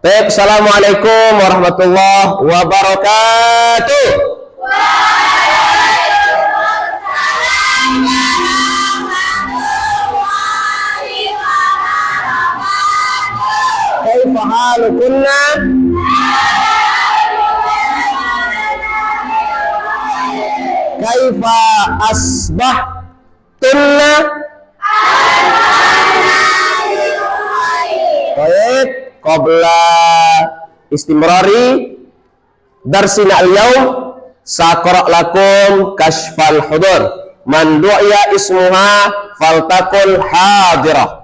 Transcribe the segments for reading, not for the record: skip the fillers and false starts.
Baik, assalamualaikum warahmatullahi wabarakatuh. Kaifa halukunna? Kaifa asbahtunna? Baik, qabla istimrari darsina al-yawm saqra' lakum kashfal hudur man du'iya ismuha faltaqul hadirah.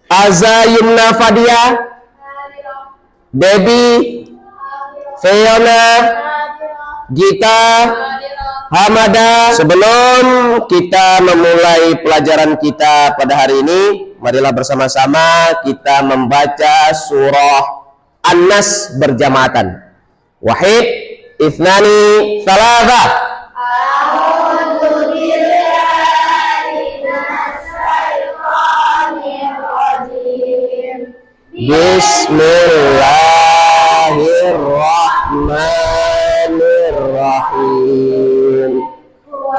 Azayumna Fadia, Baby, Fiona, Gita, Hamada. Sebelum kita memulai pelajaran kita pada hari ini, marilah bersama-sama kita membaca surah An-Nas berjamaatan. Wahid, Ithnani, Thalatha. Bismillahirrahmanirrahim.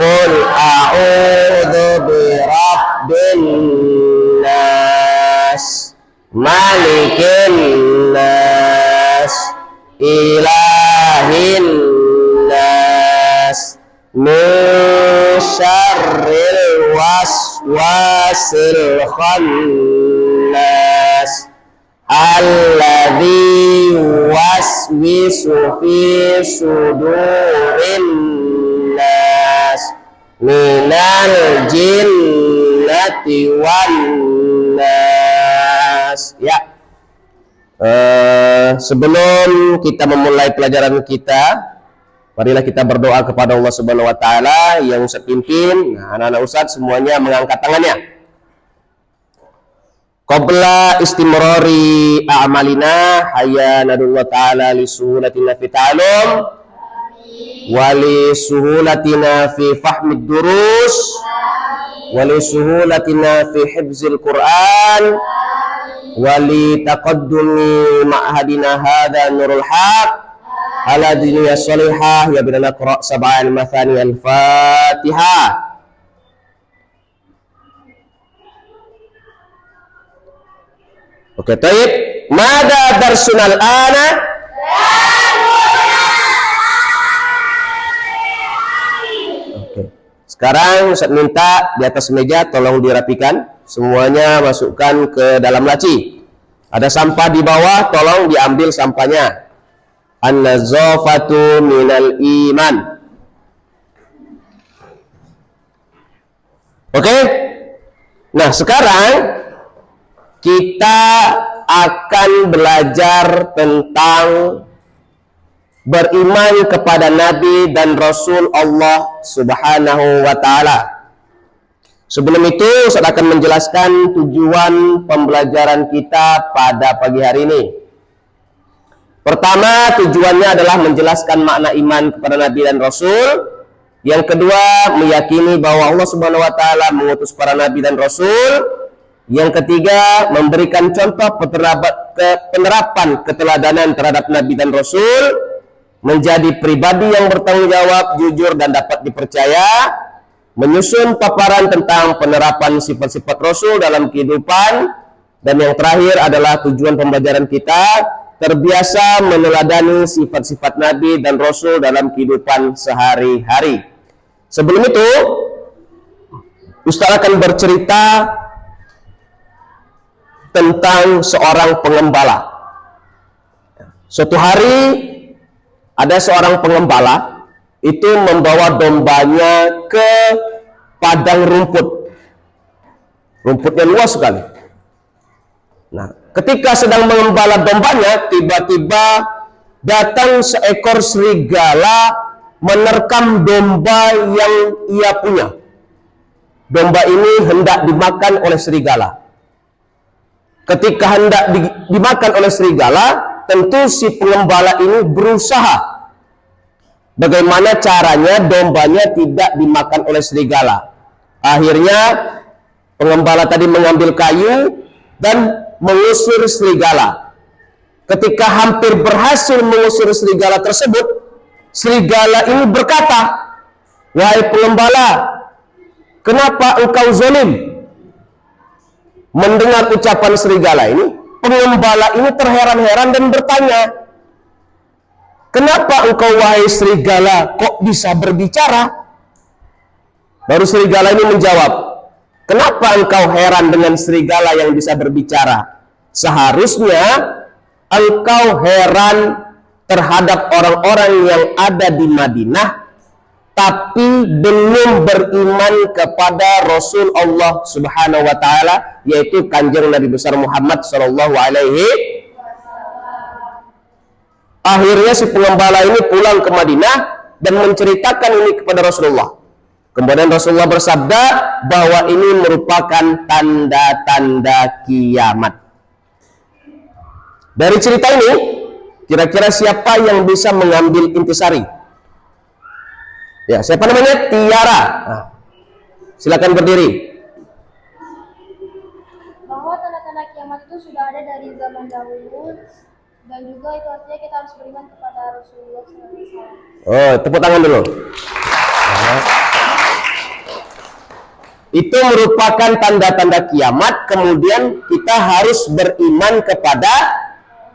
Qul a'udzu birabbin nas, malikin nas, ilahin nas, min syarril waswasil khannas, alladzi waswisu fi sudurin nas minal jinnati wan nas. Ya, sebelum kita memulai pelajaran kita, marilah kita berdoa kepada Allah Subhanahu wa taala. Yang Ustaz pimpin, anak-anak Ustaz semuanya mengangkat tangannya. Qabla istimrari a'malina hayya nadullah ta'ala li suhulatina fi ta'alum wa li suhulatina fi fahmid durus wa li suhulatina fi hifzil Qur'an wa li taqaddumi ma'hadina hadha nurul haq ala dunia salihah. Ya bina naqra' sab'al mathani al-Fatihah. Oke, taib. Mada darsunal ana? Oke. Sekarang Ustaz minta di atas meja tolong dirapikan. Semuanya masukkan ke dalam laci. Ada sampah di bawah, tolong diambil sampahnya. An-nazafatu minal iman. Oke? Nah, sekarang kita akan belajar tentang beriman kepada Nabi dan Rasul Allah Subhanahu wa ta'ala. Sebelum itu, saya akan menjelaskan tujuan pembelajaran kita pada pagi hari ini. Pertama, tujuannya adalah menjelaskan makna iman kepada Nabi dan Rasul. Yang kedua, meyakini bahwa Allah Subhanahu wa ta'ala mengutus para Nabi dan Rasul. Yang ketiga, memberikan contoh penerapan keteladanan terhadap Nabi dan Rasul, menjadi pribadi yang bertanggung jawab, jujur, dan dapat dipercaya, menyusun paparan tentang penerapan sifat-sifat Rasul dalam kehidupan, dan yang terakhir adalah tujuan pembelajaran kita, terbiasa meneladani sifat-sifat Nabi dan Rasul dalam kehidupan sehari-hari. Sebelum itu, Ustaz akan bercerita tentang seorang pengembala. Suatu hari ada seorang pengembala itu membawa dombanya ke padang rumput. Rumputnya luas sekali. Nah, ketika sedang mengembala dombanya, tiba-tiba datang seekor serigala menerkam domba yang ia punya. Domba ini hendak dimakan oleh serigala. Ketika hendak dimakan oleh serigala, tentu si pengembala ini berusaha bagaimana caranya dombanya tidak dimakan oleh serigala. Akhirnya Pengembala tadi mengambil kayu dan mengusir serigala. Ketika hampir berhasil mengusir serigala tersebut, serigala ini berkata, "Wahai pengembala, kenapa engkau zalim?" Mendengar ucapan serigala ini, pengembala ini terheran-heran dan bertanya, "Kenapa engkau wahai serigala kok bisa berbicara?" Baru serigala ini menjawab, "Kenapa engkau heran dengan serigala yang bisa berbicara? Seharusnya engkau heran terhadap orang-orang yang ada di Madinah tapi belum beriman kepada Rasul Allah Subhanahu wa taala, yaitu Kanjeng Nabi besar Muhammad sallallahu alaihi." Akhirnya si pengembala ini pulang ke Madinah dan menceritakan ini kepada Rasulullah. Kemudian Rasulullah bersabda bahwa ini merupakan tanda-tanda kiamat. Dari cerita ini, kira-kira siapa yang bisa mengambil intisari? Ya, siapa namanya? Tiara. Nah, silakan berdiri. Bahwa tanda-tanda kiamat itu sudah ada dari zaman dahulu, dan juga itu artinya kita harus beriman kepada Rasulullah SAW. Oh, tepuk tangan dulu. Itu merupakan tanda-tanda kiamat. Kemudian kita harus beriman kepada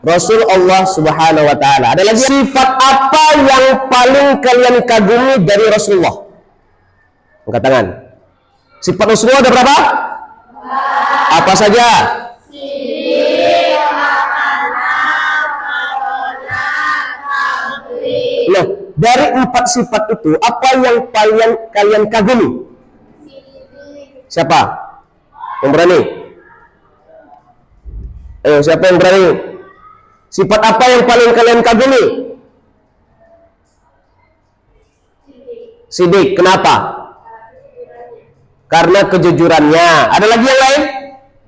Rasul Allah Subhanahu wa taala. Ada lagi, sifat apa yang paling kalian kagumi dari Rasulullah? Angkat tangan. Sifat Rasulullah ada berapa? Apa saja? Nah, dari 4 sifat itu, apa yang kalian kagumi? Siapa yang berani? Ayo, siapa yang berani? Sifat apa yang paling kalian kagumi? Sidik. Kenapa? Karena kejujurannya. Ada lagi yang lain?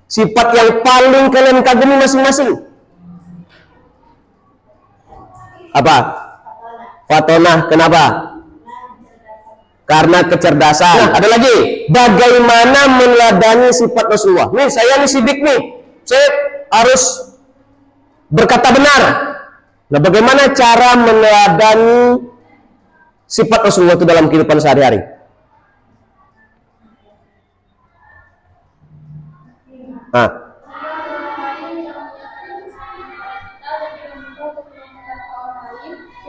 Sifat yang paling kalian kagumi masing-masing? Apa? Fatonah. Kenapa? Karena kecerdasan. Nah, ada lagi, bagaimana meneladani sifat Rasulullah? Nih, saya nih sidik nih, saya harus berkata benar. Nah, bagaimana cara meneladani sifat Rasulullah itu dalam kehidupan sehari-hari? Nah,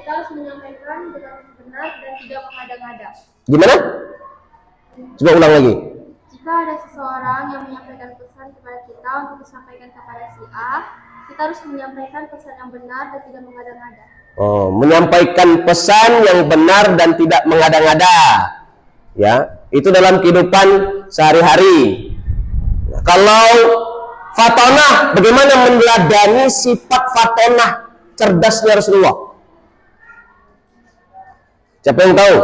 kita harus menyampaikan dengan benar dan tidak mengada-ngada. gimana? Coba ulang lagi. Jika ada seseorang yang menyampaikan pesan kepada kita untuk disampaikan kepada si A, kita harus menyampaikan pesan yang benar dan tidak mengada-ngada. Oh, menyampaikan pesan yang benar dan tidak mengada-ngada. Ya, itu dalam kehidupan sehari-hari. Nah, kalau fatonah, bagaimana meneladani sifat fatonah cerdasnya Rasulullah? Siapa yang tahu?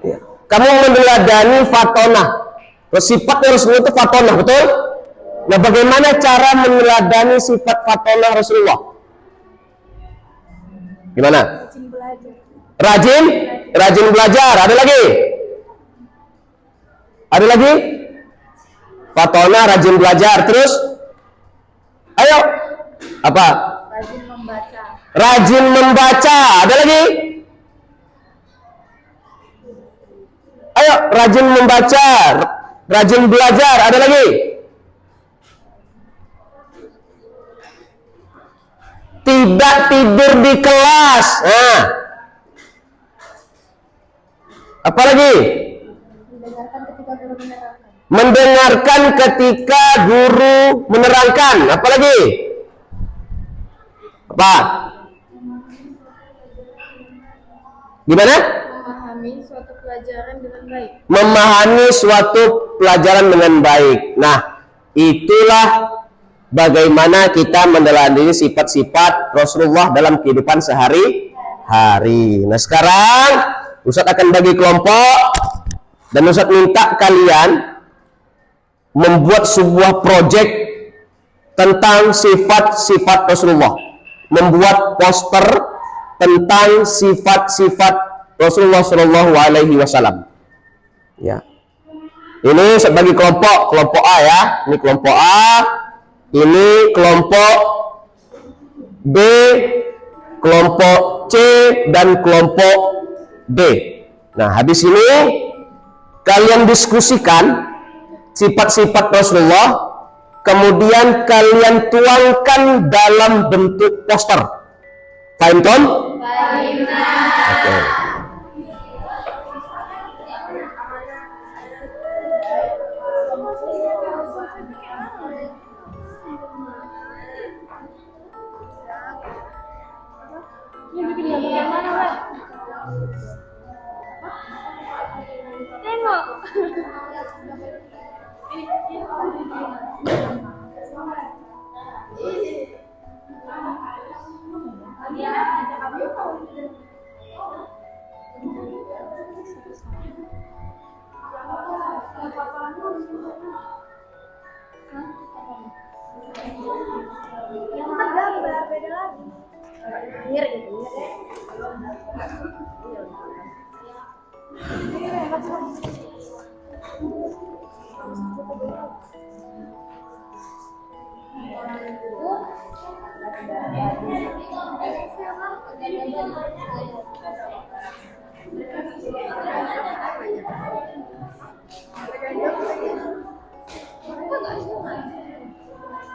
Ya. Kamu meneladani fatonah. Sifatnya Rasulullah itu fatonah, betul? Nah, bagaimana cara meneladani sifat fatonah Rasulullah? Gimana? Rajin belajar. Ada lagi? Ada lagi? Fatonah, rajin belajar. Terus? Ayo. Apa? Rajin membaca. Rajin membaca. Ada lagi? Ayo, rajin membaca. Rajin belajar. Ada lagi? Tidak tidur di kelas. Nah. Apa lagi? Mendengarkan ketika guru menerangkan. Mendengarkan ketika guru menerangkan. Apa lagi? Apa? Gimana? Memahami suatu pelajaran dengan baik. Memahami suatu pelajaran dengan baik. Nah, itulah bagaimana kita meneladani sifat-sifat Rasulullah dalam kehidupan sehari-hari. Nah, sekarang Ustadz akan bagi kelompok dan Ustadz minta kalian membuat sebuah proyek tentang sifat-sifat Rasulullah, membuat poster tentang sifat-sifat Rasulullah Shallallahu Alaihi Wasallam. Ya. Ini sebagai kelompok A ya. Ini kelompok A, ini kelompok B, kelompok C, dan kelompok D. Nah, habis ini kalian diskusikan sifat-sifat Rasulullah, kemudian kalian tuangkan dalam bentuk poster. Paham, Tom? Paham. Oke.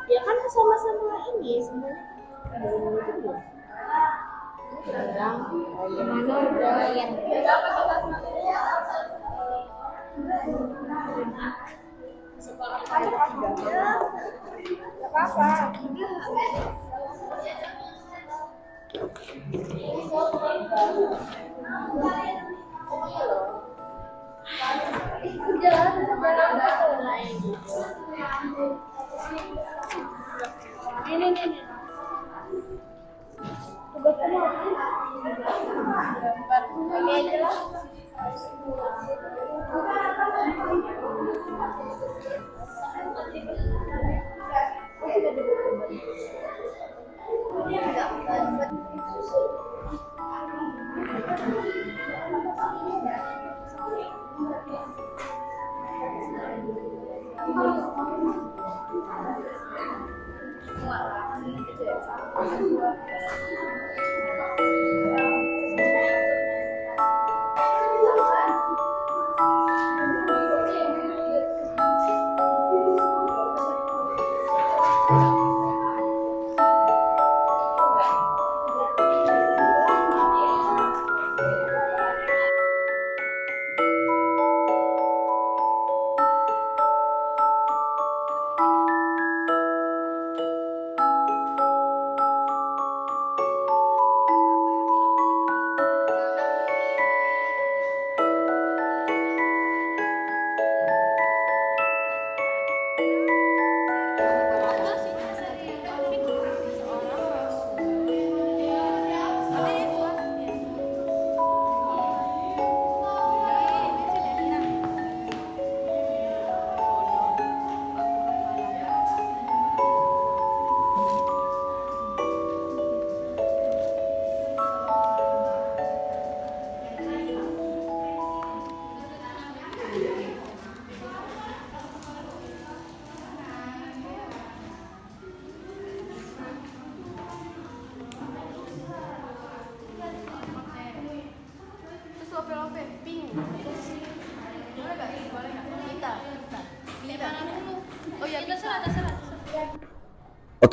Ya kan sama-sama ini semuanya. Gimana udah yang apa-apa. Ini. Tugas kamu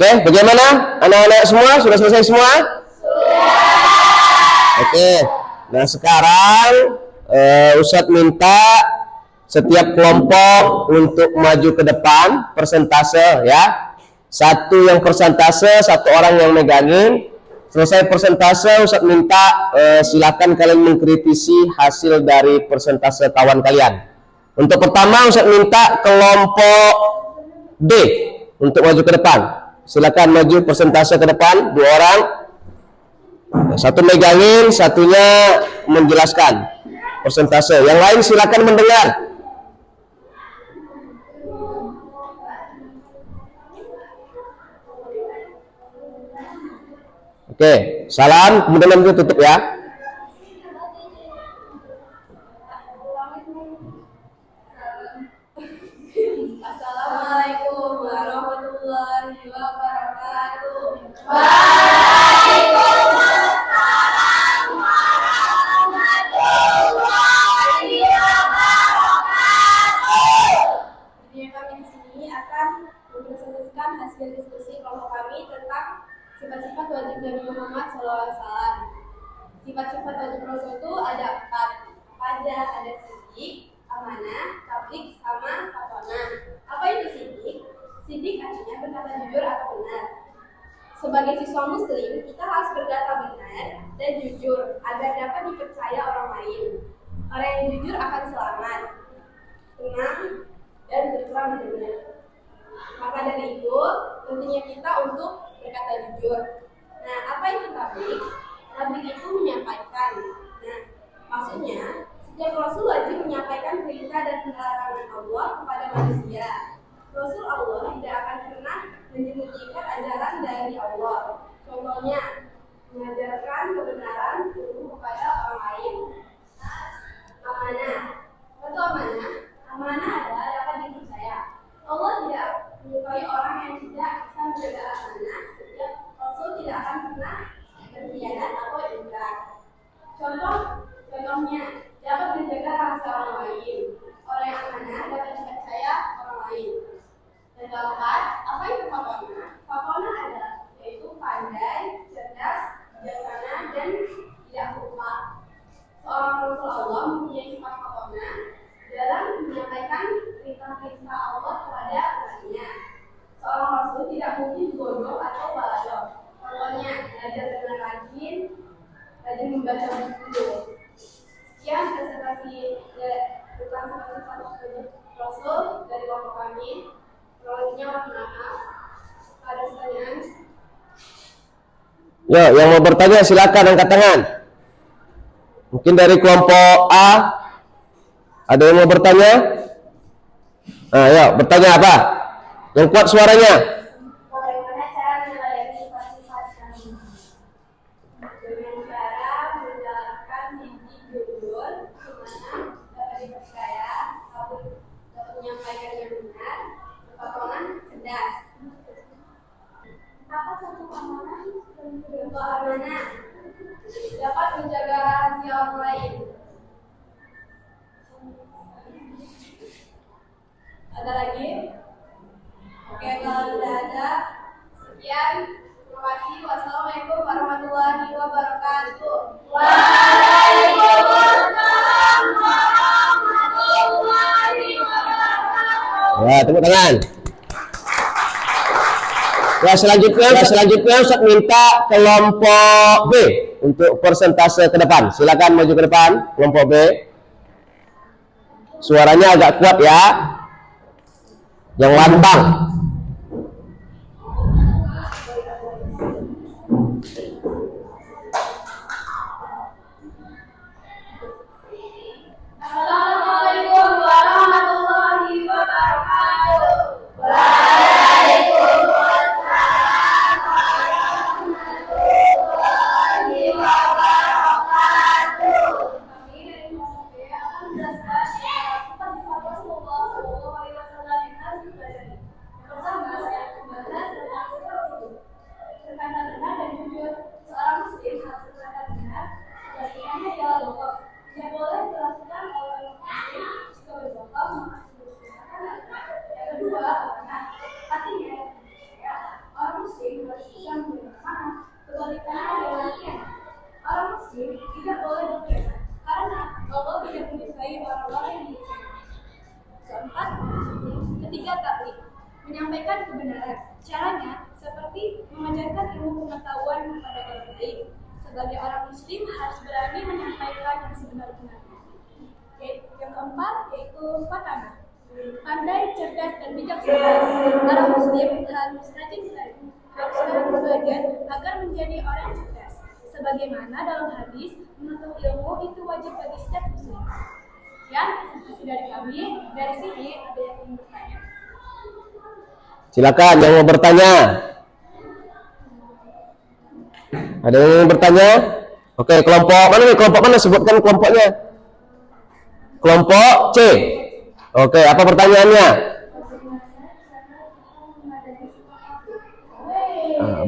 Oke, bagaimana? Anak-anak semua sudah selesai semua? Oke. Nah, sekarang Ustadz minta setiap kelompok untuk maju ke depan persentase ya. Satu yang persentase, satu orang yang megangin. Selesai persentase, Ustadz minta silakan kalian mengkritisi hasil dari persentase kawan kalian. Untuk pertama, Ustadz minta kelompok D untuk maju ke depan. Silakan maju persentase ke depan, 2 orang. Satu megangin, satunya menjelaskan persentase. Yang lain silakan mendengar. Oke, salam, kemudian nanti tutup ya. Assalamualaikum warahmatullahi wabarakatuh. Video kami di sini akan mempresentasikan hasil diskusi kelompok kami tentang sifat-sifat wajib Nabi Muhammad SAW. Sifat-sifat wajib Rasul itu ada 4. Ada sidik, amanah, tabligh, sama katonah. Apa itu sidik? Sidik artinya berkata jujur atau benar. Sebagai siswa muslim, kita harus berkata benar dan jujur agar dapat dipercaya orang lain. Orang yang jujur akan selamat, tenang, dan berterang benar. Maka dari itu, pentingnya kita untuk berkata jujur. Nah, apa itu tabligh? Tabligh itu menyampaikan. Nah, maksudnya, setiap Rasul wajib menyampaikan perintah dan larangan Allah kepada manusia. Rasul Allah tidak akan pernah menyembunyikan ajaran dari Allah. Contohnya, mengajarkan kebenaran dulu kepada orang lain. Amanah. Satu amanah. Amanah adalah dapat dipercaya. Allah tidak menyukai orang yang tidak bisa menjaga amanah. Setiap Rasul tidak akan pernah berkhianat atau ingkar. Contohnya dapat menjaga rahasia orang lain. Orang yang amanah dapat dipercaya orang lain. Dan keempat, apa itu fatonah? Fatonah adalah yaitu pandai, cerdas, bijaksana, dan tidak lupa. Seorang Rasul Allah mempunyai sifat fatonah dalam menyampaikan perintah-perintah Allah kepada umatnya. Seorang Rasul tidak mungkin bodoh atau balado. Contohnya, belajar dengan rajin membaca buku. Sekian presentasi tentang sifat-sifat Rasul dari kelompok kami. Selanjutnya, mohon maaf. Ada pertanyaan? Yo, yang mau bertanya silakan angkat tangan. Mungkin dari kelompok A ada yang mau bertanya? Ayo, bertanya apa? Yang kuat suaranya. Bagaimana cara melayani sifat-sifat kami? Dengan cara menjalankan sisi jujur, dimana dapat dipercaya, dapat menyampaikan yang benar, fatonah cerdas. Apa satu amanah? Contoh amanah dapat menjaga rahasia orang lain. Ada lagi? Oke, kalau tidak ada, sekian. Terima kasih. Wassalamualaikum warahmatullahi wabarakatuh. Waalaikumsalam warahmatullahi wabarakatuh. Ya, tepuk tangan. Ya, selanjutnya Ustaz minta kelompok B untuk persentase ke depan. Silakan maju ke depan, kelompok B. Suaranya agak kuat ya. Yang lantang. Assalamualaikum warahmatullahi wabarakatuh. Ketiga, tabligh, menyampaikan kebenaran. Caranya seperti mengajarkan ilmu pengetahuan kepada orang lain. Sebagai orang muslim harus berani menyampaikan yang sebenar-benarnya. Yang keempat yaitu fatonah, pandai, cerdas, dan bijaksana. Orang muslim harus rajin belajar agar menjadi orang cerdas. Sebagaimana dalam hadis, menuntut ilmu itu wajib bagi setiap muslim. Sekian presentasi dari kami. Dari sini ada yang ingin bertanya? Silakan yang mau bertanya. Ada yang ingin bertanya? Oke, kelompok mana nih? Kelompok mana? Sebutkan kelompoknya. Kelompok C. Oke, apa pertanyaannya?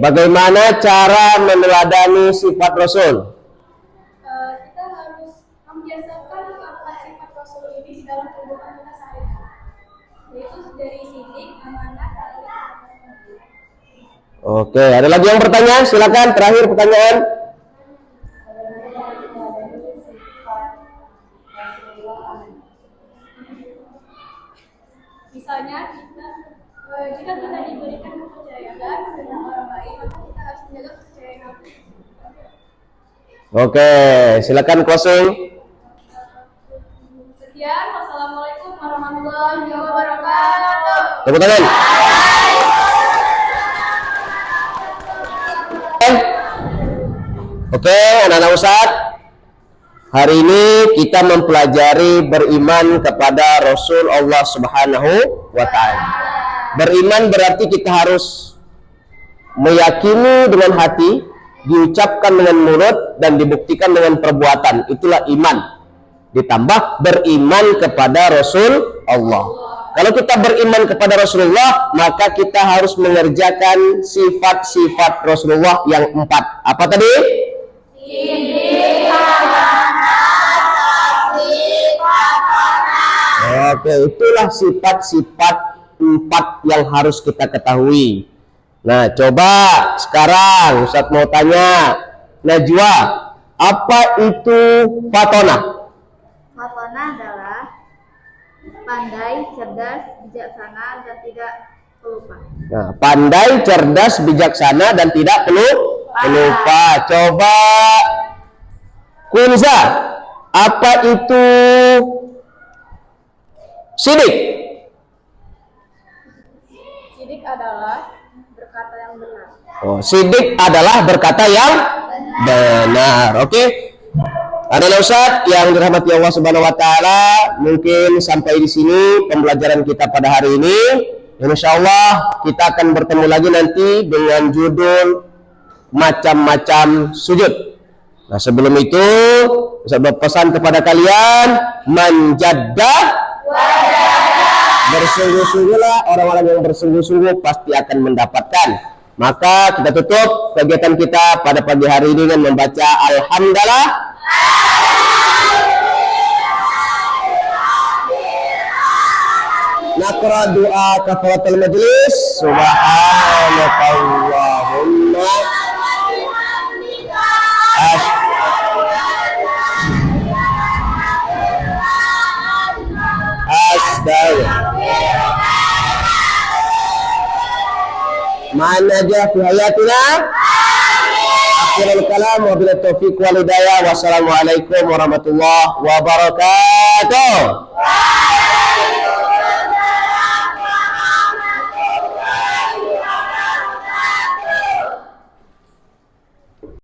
Bagaimana cara meneladani sifat Rasul? Kita harus membiasakan sifat Rasul ini di dalam kehidupan kita sehari-hari, yaitu dari sidik, amanah, tauhid. Oke, ada lagi yang bertanya? Silakan, terakhir pertanyaan. Misalnya jika kita diberikan kepercayaan dengan orang lain, maka kita harus menjaga kepercayaan itu. Oke, silakan closing. Sekian, wassalamualaikum warahmatullahi wabarakatuh. Tepuk tangan. Oke, anak-anak Ustadz, hari ini kita mempelajari beriman kepada Rasul Allah Subhanahu wa Ta'ala. Beriman berarti kita harus meyakini dengan hati, diucapkan dengan mulut, dan dibuktikan dengan perbuatan. Itulah iman. Ditambah beriman kepada Rasul Allah. Kalau kita beriman kepada Rasulullah, maka kita harus mengerjakan sifat-sifat Rasulullah yang 4. Apa tadi? Oke, itulah sifat-sifat 4 yang harus kita ketahui. Nah, coba sekarang Ustaz mau tanya Najwa, apa itu Fatona? Fatona adalah pandai, cerdas, bijaksana, dan tidak pelupa. Nah, pandai, cerdas, bijaksana, dan tidak pelupa. Coba Kunza, apa itu sidik? Sidik adalah berkata yang benar. Oh, sidik adalah berkata yang benar. Oke. Anak Ustaz yang dirahmati Allah Subhanahu wa Ta'ala, mungkin sampai di sini pembelajaran kita pada hari ini. Insya Allah kita akan bertemu lagi nanti dengan judul macam-macam sujud. Nah, sebelum itu Ustaz berpesan kepada kalian, manjadda bersungguh-sungguhlah, orang-orang yang bersungguh-sungguh pasti akan mendapatkan. Maka kita tutup kegiatan kita pada pagi hari ini dengan membaca Alhamdulillah. Naqra doa kafaratul majlis. Subhanakallahumma Mana aja fi hayatina. Akhirul kalam wa bila taufiq wal hidayah. Wassalamualaikum warahmatullahi wabarakatuh.